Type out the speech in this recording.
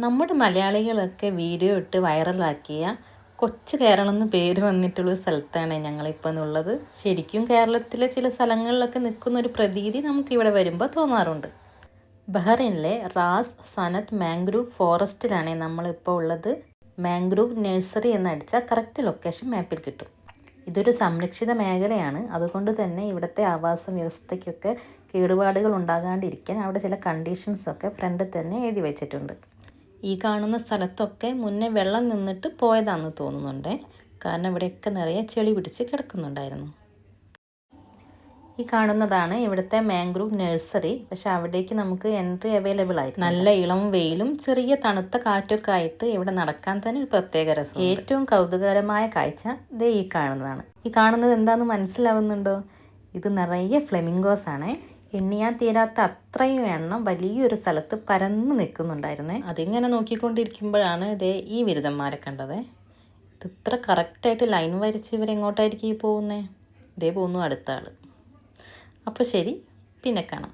നമ്മുടെ മലയാളികളൊക്കെ വീഡിയോ ഇട്ട് വൈറലാക്കിയ കൊച്ചു കേരളം എന്ന് പേര് വന്നിട്ടുള്ള സ്ഥലത്താണ് ഞങ്ങളിപ്പോൾ ഉള്ളത്. ശരിക്കും കേരളത്തിലെ ചില സ്ഥലങ്ങളിലൊക്കെ നിൽക്കുന്ന ഒരു പ്രതീതി നമുക്കിവിടെ വരുമ്പോൾ തോന്നാറുണ്ട്. ബഹ്റൈനിലെ റാസ് സനത്ത് മാംഗ്രൂവ് ഫോറസ്റ്റിലാണ് നമ്മളിപ്പോൾ ഉള്ളത്. മാംഗ്രൂവ് നഴ്സറി എന്നടിച്ചാൽ കറക്റ്റ് ലൊക്കേഷൻ മാപ്പിൽ കിട്ടും. ഇതൊരു സംരക്ഷിത മേഖലയാണ്. അതുകൊണ്ട് തന്നെ ഇവിടുത്തെ ആവാസ വ്യവസ്ഥയ്ക്കൊക്കെ കേടുപാടുകൾ ഉണ്ടാകാണ്ടിരിക്കാൻ അവിടെ ചില കണ്ടീഷൻസൊക്കെ ഫ്രണ്ടിൽ തന്നെ എഴുതി വെച്ചിട്ടുണ്ട്. ഈ കാണുന്ന സ്ഥലത്തൊക്കെ മുന്നേ വെള്ളം നിന്നിട്ട് പോയതാണെന്ന് തോന്നുന്നുണ്ട്. കാരണം ഇവിടെയൊക്കെ നിറയെ ചെളി പിടിച്ച് കിടക്കുന്നുണ്ടായിരുന്നു. ഈ കാണുന്നതാണ് ഇവിടുത്തെ മാംഗ്രൂവ് നഴ്സറി. പക്ഷെ അവിടേക്ക് നമുക്ക് എൻട്രി അവൈലബിൾ ആയിരുന്നു. നല്ല ഇളം വെയിലും ചെറിയ തണുത്ത കാറ്റൊക്കെ ആയിട്ട് ഇവിടെ നടക്കാൻ തന്നെ ഒരു പ്രത്യേക രസം. ഏറ്റവും കൗതുകകരമായ കാഴ്ച ദേ ഈ കാണുന്നതാണ്. ഈ കാണുന്നത് എന്താണെന്ന് മനസ്സിലാവുന്നുണ്ടോ? ഇത് നിറയെ ഫ്ലെമിംഗോസ് ആണ്. എണ്ണിയാൽ തീരാത്ത അത്രയും എണ്ണം വലിയൊരു സ്ഥലത്ത് പരന്ന് നിൽക്കുന്നുണ്ടായിരുന്നേ. അതിങ്ങനെ നോക്കിക്കൊണ്ടിരിക്കുമ്പോഴാണ് ഇതേ ഈ ബിരുദന്മാരെ കണ്ടത്. ഇത് ഇത്ര കറക്റ്റായിട്ട് ലൈൻ വരച്ച് ഇവരെങ്ങോട്ടായിരിക്കും ഈ പോകുന്നത്? ഇതേ പോകുന്നു അടുത്ത ആൾ. അപ്പോൾ ശരി, പിന്നെ കാണാം.